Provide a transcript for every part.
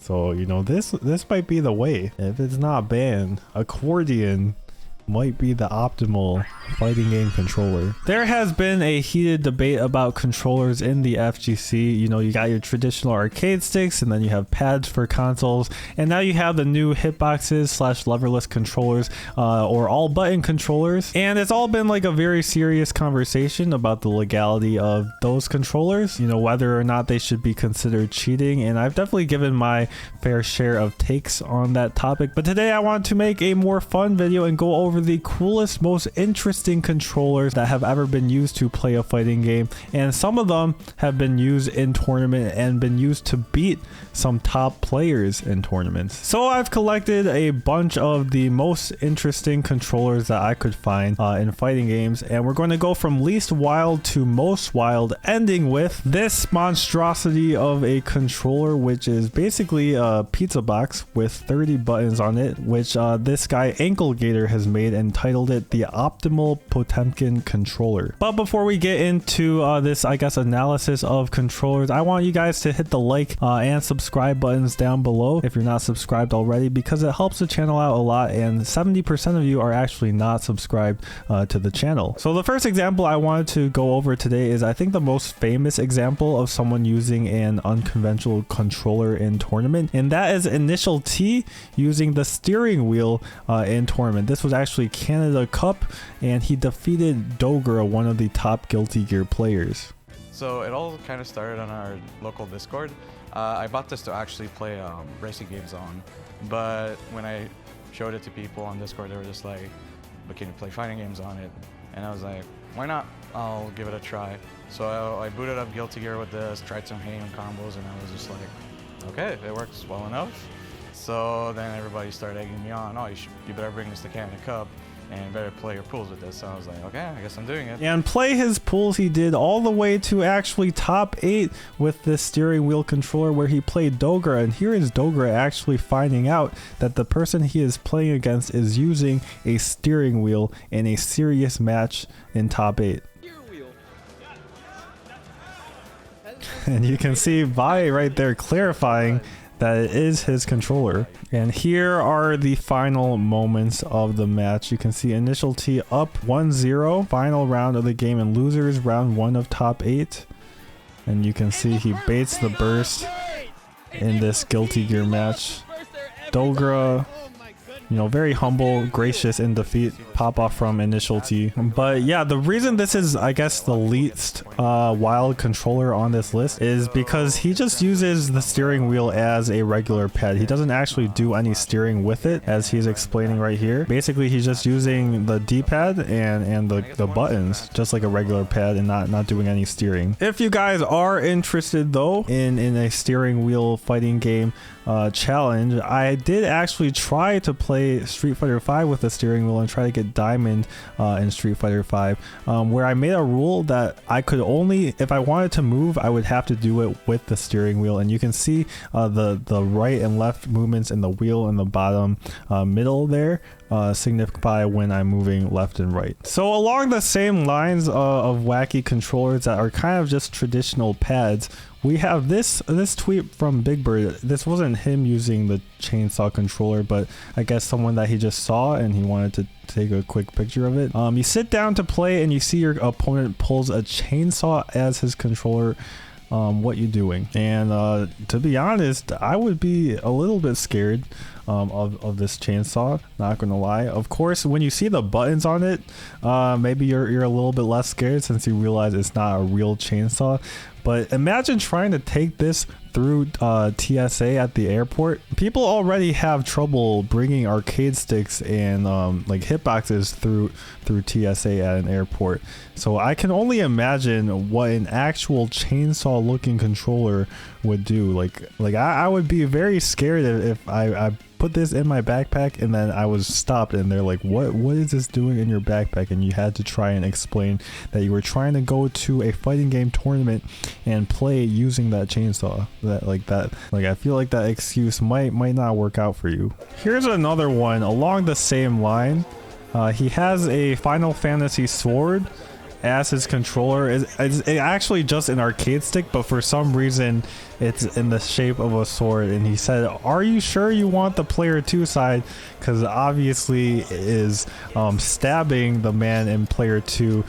So, you know, this might be the way. If it's not banned, accordion might be the optimal fighting game controller. There has been a heated debate about controllers in the FGC. You know, you got your traditional arcade sticks, and then you have pads for consoles, and now you have the new hitboxes / leverless controllers, or all button controllers. And it's all been like a very serious conversation about the legality of those controllers, you know, whether or not they should be considered cheating. And I've definitely given my fair share of takes on that topic, but today I want to make a more fun video and go over the coolest, most interesting controllers that have ever been used to play a fighting game, and some of them have been used in tournament and been used to beat some top players in tournaments. So I've collected a bunch of the most interesting controllers that I could find in fighting games, and we're going to go from least wild to most wild, ending with this monstrosity of a controller, which is basically a pizza box with 30 buttons on it, which this guy Anklegator has made and titled it the optimal Potemkin controller. But before we get into this, I guess, analysis of controllers, I want you guys to hit the like and subscribe buttons down below if you're not subscribed already, because it helps the channel out a lot, and 70% of you are actually not subscribed to the channel. So the first example I wanted to go over today is, I think, the most famous example of someone using an unconventional controller in tournament, and that is Initial T using the steering wheel in tournament. This was actually Canada Cup, and he defeated Dogra, one of the top Guilty Gear players. So it all kind of started on our local Discord. I bought this to actually play racing games on, but when I showed it to people on Discord, they were just like, but can you play fighting games on it? And I was like, why not? I'll give it a try. So I booted up Guilty Gear with this, tried some Hayden combos, and I was just like, okay, it works well enough. So then everybody started egging me on, oh, you better bring this to Canada Cup and better play your pools with this. So I was like, okay, I guess I'm doing it. And play his pools he did all the way to actually top 8 with this steering wheel controller, where he played Dogra, and here is Dogra actually finding out that the person he is playing against is using a steering wheel in a serious match in top 8. And you can see Vi right there clarifying that it is his controller. And here are the final moments of the match. You can see Initial T up 1-0, final round of the game, and losers round 1 of top 8. And you can see he baits the burst in this Guilty Gear match. Dogra, you know, very humble, gracious in defeat, pop off from Initial T. But yeah, the reason this is, I guess, the least wild controller on this list is because he just uses the steering wheel as a regular pad. He doesn't actually do any steering with it, as he's explaining right here. Basically, he's just using the D-pad and the buttons just like a regular pad, and not doing any steering. If you guys are interested though in a steering wheel fighting game challenge, I did actually try to play Street Fighter V with the steering wheel and try to get diamond in Street Fighter V, where I made a rule that I could only, if I wanted to move, I would have to do it with the steering wheel. And you can see the right and left movements in the wheel in the bottom middle there signify when I'm moving left and right. So along the same lines of wacky controllers that are kind of just traditional pads, we have this tweet from Big Bird. This wasn't him using the chainsaw controller, but I guess someone that he just saw and he wanted to take a quick picture of it. You sit down to play and you see your opponent pulls a chainsaw as his controller. What you doing? And to be honest, I would be a little bit scared of this chainsaw, not gonna lie. Of course, when you see the buttons on it, maybe you're a little bit less scared since you realize it's not a real chainsaw. But imagine trying to take this through TSA at the airport. People already have trouble bringing arcade sticks and like hitboxes through TSA at an airport. So I can only imagine what an actual chainsaw looking controller would do. Like I would be very scared if I put this in my backpack and then I was stopped and they're like, what is this doing in your backpack? And you had to try and explain that you were trying to go to a fighting game tournament and play using that chainsaw. Like I feel like that excuse might not work out for you. Here's another one along the same line. He has a Final Fantasy sword, as his controller. It's actually just an arcade stick, but for some reason it's in the shape of a sword. And he said, are you sure you want the player 2 side? Because obviously it is stabbing the man in player 2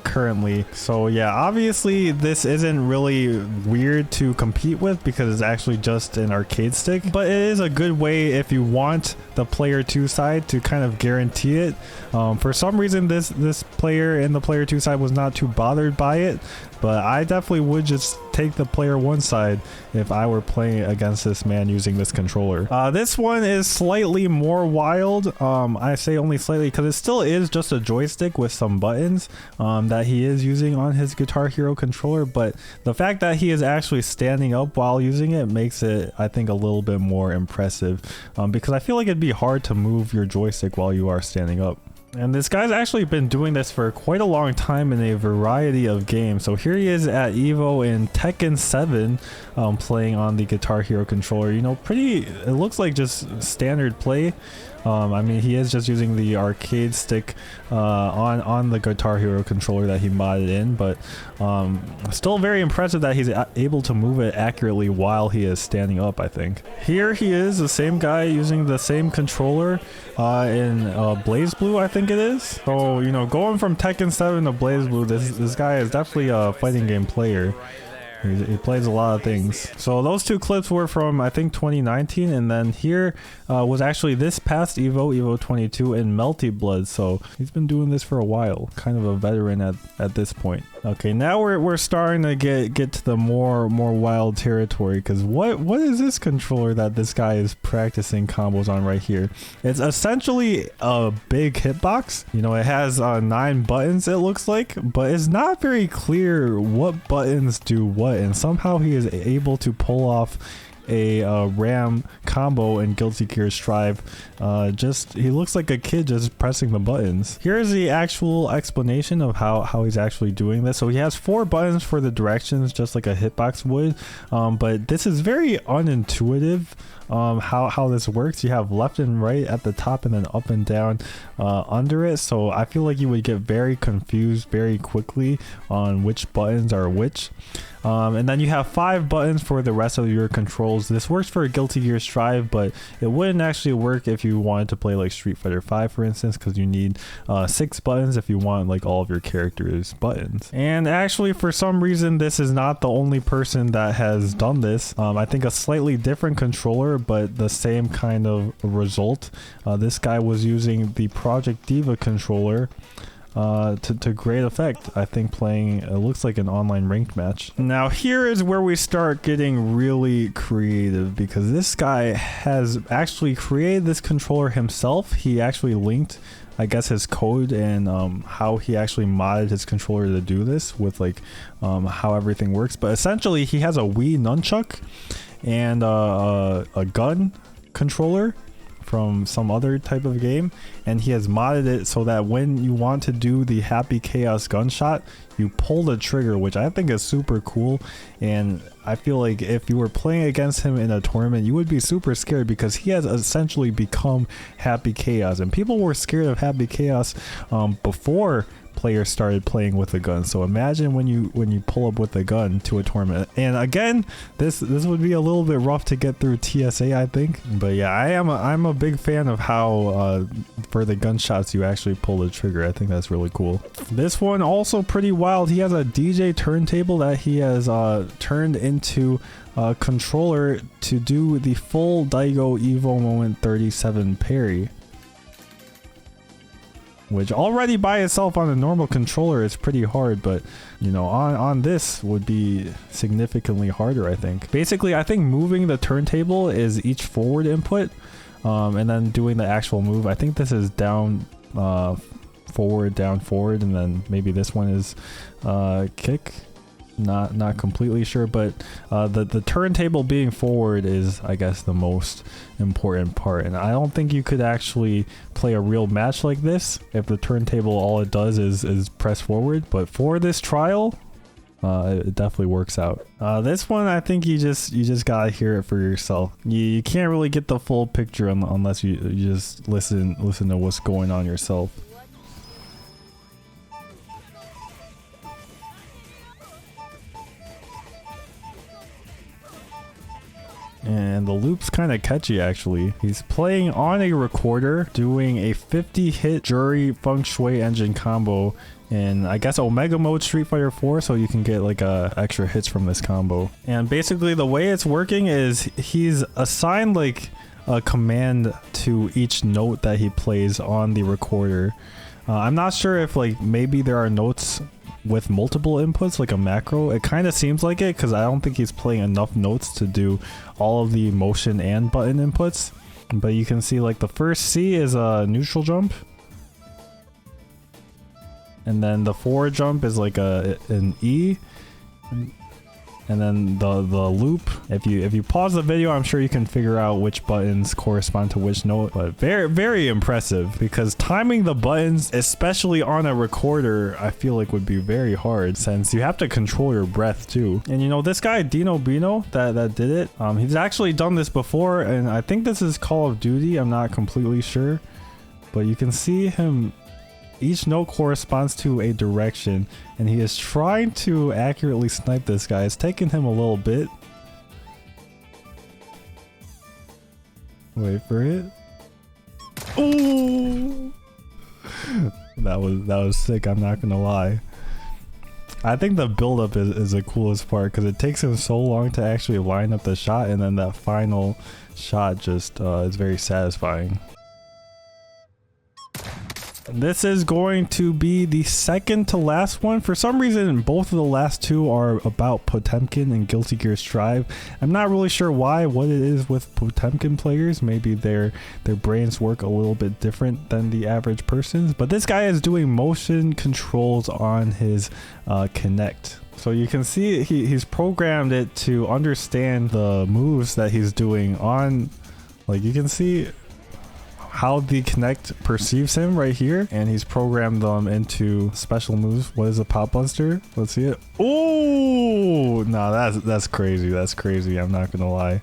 currently. So yeah, obviously this isn't really weird to compete with because it's actually just an arcade stick, but it is a good way if you want the player 2 side to kind of guarantee it. For some reason this player in the player 2 side was not too bothered by it, but I definitely would just take the player 1 side if I were playing against this man using this controller. This one is slightly more wild. I say only slightly because it still is just a joystick with some buttons that he is using on his Guitar Hero controller, but the fact that he is actually standing up while using it makes it, I think, a little bit more impressive, because I feel like it'd be hard to move your joystick while you are standing up. And this guy's actually been doing this for quite a long time in a variety of games. So here he is at Evo in Tekken 7, playing on the Guitar Hero controller. You know, it looks like just standard play. I mean, he is just using the arcade stick on the Guitar Hero controller that he modded in, but still very impressive that he's able to move it accurately while he is standing up, I think. Here he is, the same guy using the same controller in Blaze Blue, I think it is. So, you know, going from Tekken 7 to Blaze Blue, this guy is definitely a fighting game player. He plays a lot of things. So those two clips were from, I think, 2019, and then here was actually this past Evo 22 in Melty Blood. So he's been doing this for a while, kind of a veteran at this point. Okay, now we're starting to get to the more wild territory, because what is this controller that this guy is practicing combos on right here? It's essentially a big hitbox. You know, it has 9 buttons, it looks like, but it's not very clear what buttons do what, and somehow he is able to pull off a RAM combo in Guilty Gear Strive. He looks like a kid just pressing the buttons. Here's the actual explanation of how he's actually doing this. So he has 4 buttons for the directions, just like a hitbox would, but this is very unintuitive. How this works. You have left and right at the top and then up and down under it, so I feel like you would get very confused very quickly on which buttons are which. And then you have 5 buttons for the rest of your controls. This works for Guilty Gear Strive, but it wouldn't actually work if you wanted to play like Street Fighter 5, for instance, because you need 6 buttons if you want like all of your characters' buttons. And actually, for some reason, this is not the only person that has done this. I think a slightly different controller, but the same kind of result. This guy was using the Project Diva controller to great effect, I think, playing it looks like an online ranked match. Now here is where we start getting really creative, because this guy has actually created this controller himself. He actually linked, I guess, his code and how he actually modded his controller to do this with like how everything works. But essentially he has a Wii Nunchuk and a gun controller from some other type of game, and he has modded it so that when you want to do the Happy Chaos gunshot, you pull the trigger, which I think is super cool. And I feel like if you were playing against him in a tournament, you would be super scared, because he has essentially become Happy Chaos, and people were scared of Happy Chaos before players started playing with a gun. So imagine when you pull up with a gun to a tournament. And again, this would be a little bit rough to get through TSA, I think. But yeah, I'm a big fan of how for the gunshots you actually pull the trigger. I think that's really cool. This one also pretty wild. He has a DJ turntable that he has turned into a controller to do the full Daigo Evo Moment 37 parry, which already by itself on a normal controller is pretty hard, but you know, on this would be significantly harder, I think. Basically, I think moving the turntable is each forward input, and then doing the actual move. I think this is down, forward, down, forward, and then maybe this one is kick. Not completely sure, but the turntable being forward is, I guess, the most important part. And I don't think you could actually play a real match like this if the turntable all it does is press forward. But for this trial, it definitely works out. This one, I think you just gotta hear it for yourself. You can't really get the full picture unless you just listen to what's going on yourself. And the loop's kind of catchy actually. He's playing on a recorder, doing a 50 hit Juri feng shui engine combo in I guess Omega mode Street Fighter 4, so you can get like extra hits from this combo. And basically the way it's working is he's assigned like a command to each note that he plays on the recorder. I'm not sure if like maybe there are notes with multiple inputs like a macro. It kind of seems like it because I don't think he's playing enough notes to do all of the motion and button inputs. But you can see like the first C is a neutral jump, and then the forward jump is like an E, and then the loop. If you pause the video, I'm sure you can figure out which buttons correspond to which note. But very impressive, because timing the buttons, especially on a recorder, I feel like would be very hard since you have to control your breath too. And you know, this guy Dino Bino that did it, he's actually done this before, and I think this is Call of Duty. I'm not completely sure, but you can see him. Each note corresponds to a direction, and he is trying to accurately snipe this guy. It's taking him a little bit. Wait for it. Ooh! That was sick, I'm not gonna lie. I think the build-up is the coolest part because it takes him so long to actually line up the shot, and then that final shot just is very satisfying. This is going to be the second to last one. For some reason, both of the last two are about Potemkin and Guilty Gear Strive. I'm not really sure why, what it is with Potemkin players. Maybe their brains work a little bit different than the average person's. But this guy is doing motion controls on his Kinect. So you can see he's programmed it to understand the moves that he's doing on, like you can see how the Kinect perceives him right here, and he's programmed them into special moves. What is a pop buster? Let's see it. Oh, no, that's crazy. That's crazy. I'm not gonna lie.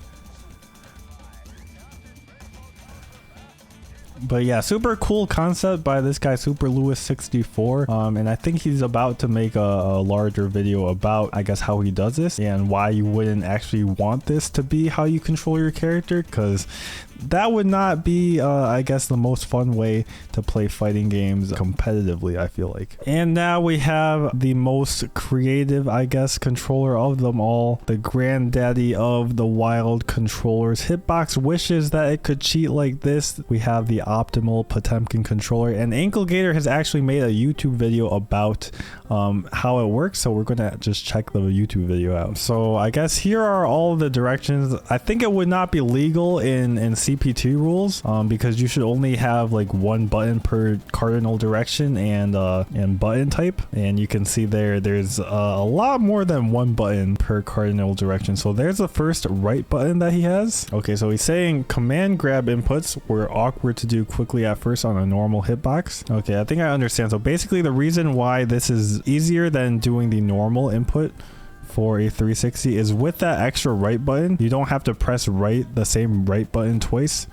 But yeah, super cool concept by this guy Super Lewis 64, and I think he's about to make a larger video about, I guess, how he does this and why you wouldn't actually want this to be how you control your character, because that would not be I guess the most fun way to play fighting games competitively, I feel like. And now we have the most creative, I guess, controller of them all, the granddaddy of the wild controllers. Hitbox wishes that it could cheat like this. We have the optimal Potemkin controller, and Anklegator has actually made a YouTube video about how it works, so we're gonna just check the YouTube video out. So I guess here are all the directions. I think it would not be legal in CPT rules, because you should only have like one button per cardinal direction and button type, and you can see there's a lot more than one button per cardinal direction. So there's the first right button that he has. Okay, so he's saying command grab inputs were awkward to do quickly at first on a normal hitbox. Okay, I think I understand. So basically the reason why this is easier than doing the normal input for a 360 is with that extra right button, you don't have to press the same right button twice.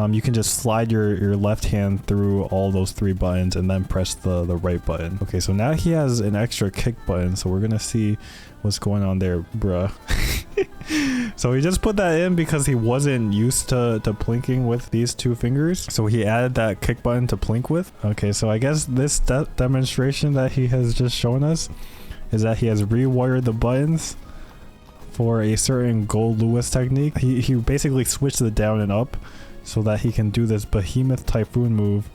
You can just slide your left hand through all those three buttons and then press the right button. Okay, so now he has an extra kick button, so we're gonna see what's going on there, bruh. So he just put that in because he wasn't used to plinking with these two fingers, so he added that kick button to plink with. Okay, so I guess this demonstration that he has just shown us is that he has rewired the buttons for a certain Gold Lewis technique. He basically switched the down and up so that he can do this behemoth typhoon move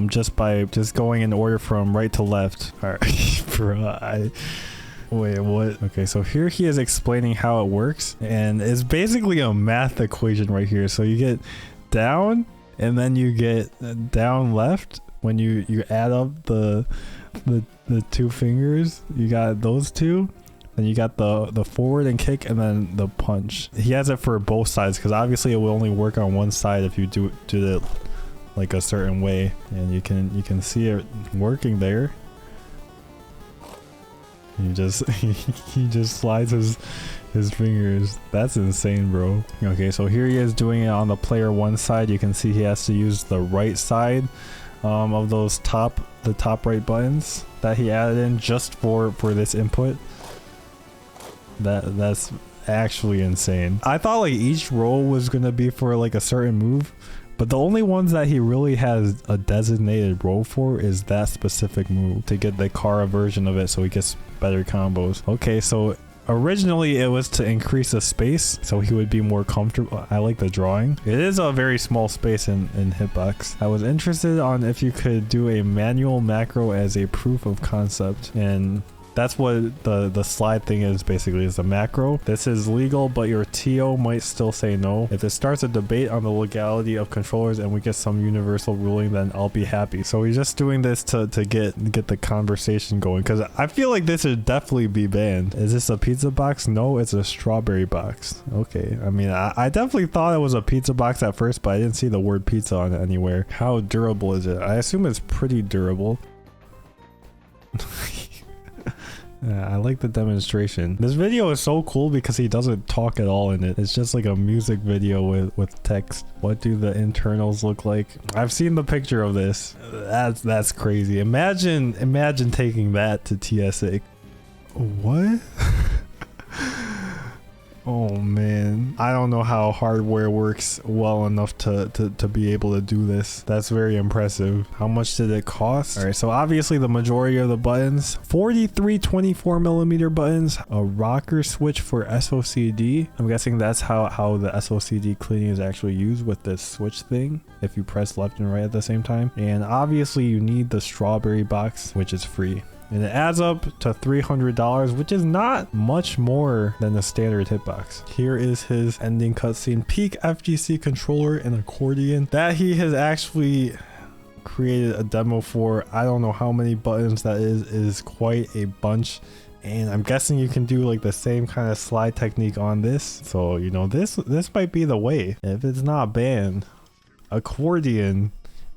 just by going in order from right to left. All right, bro. Wait, what? Okay, so here he is explaining how it works, and it's basically a math equation right here. So you get down, and then you get down left. When you add up the two fingers, you got those two, then you got the forward and kick, and then the punch. He has it for both sides because obviously it will only work on one side if you do it like a certain way, and you can see it working there. He just slides his fingers. That's insane, bro. Okay, so here he is doing it on the player one side. You can see he has to use the right side of those the top right buttons that he added in just for this input. That's actually insane. I thought like each roll was gonna be for like a certain move, but the only ones that he really has a designated roll for is that specific move to get the Kara version of it so he gets better combos. Okay, so originally it was to increase the space so he would be more comfortable. I like the drawing. It is a very small space in Hitbox. I was interested on if you could do a manual macro as a proof of concept, and that's what the slide thing is basically, is a macro. This is legal, but your TO might still say no. If it starts a debate on the legality of controllers and we get some universal ruling, then I'll be happy. So he's just doing this to get the conversation going, because I feel like this should definitely be banned. Is this a pizza box? No, it's a strawberry box. Okay, I mean, I definitely thought it was a pizza box at first, but I didn't see the word pizza on it anywhere. How durable is it? I assume it's pretty durable. I like the demonstration. This video is so cool because he doesn't talk at all in it. It's just like a music video with text. What do the internals look like? I've seen the picture of this. That's crazy. Imagine taking that to TSA. What? Oh man, I don't know how hardware works well enough to be able to do this. That's very impressive. How much did it cost? All right, so obviously the majority of the buttons, 43 24mm buttons, a rocker switch for SOCD. I'm guessing that's how the SOCD cleaning is actually used, with this switch thing, if you press left and right at the same time. And obviously you need the strawberry box, which is free. And it adds up to $300, which is not much more than the standard Hitbox. Here is his ending cutscene. Peak FGC controller and accordion that he has actually created a demo for. I don't know how many buttons that is quite a bunch. And I'm guessing you can do like the same kind of slide technique on this. So, you know, this might be the way. If it's not banned, accordion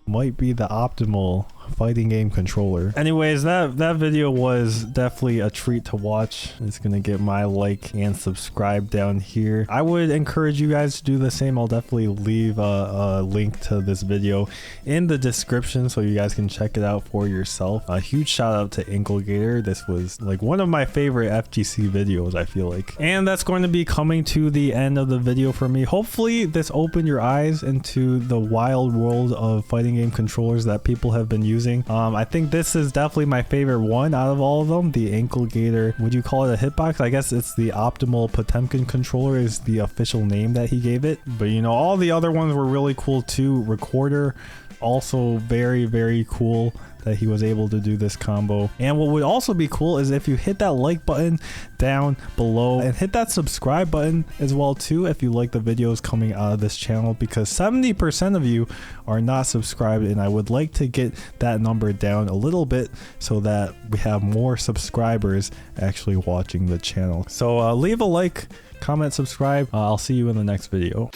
might be the optimal fighting game controller. Anyways, that video was definitely a treat to watch. It's gonna get my like and subscribe down here. I would encourage you guys to do the same. I'll definitely leave a link to this video in the description so you guys can check it out for yourself. A huge shout out to Anklegator. This was like one of my favorite FGC videos, I feel like. And that's going to be coming to the end of the video for me. Hopefully this opened your eyes into the wild world of fighting game controllers that people have been using. I think this is definitely my favorite one out of all of them. The Anklegator, would you call it a Hitbox? I guess it's the optimal Potemkin controller is the official name that he gave it. But you know, all the other ones were really cool too. Recorder, also very cool that he was able to do this combo. And what would also be cool is if you hit that like button down below and hit that subscribe button as well too if you like the videos coming out of this channel, because 70% of you are not subscribed, and I would like to get that number down a little bit so that we have more subscribers actually watching the channel. So leave a like, comment, subscribe. I'll see you in the next video.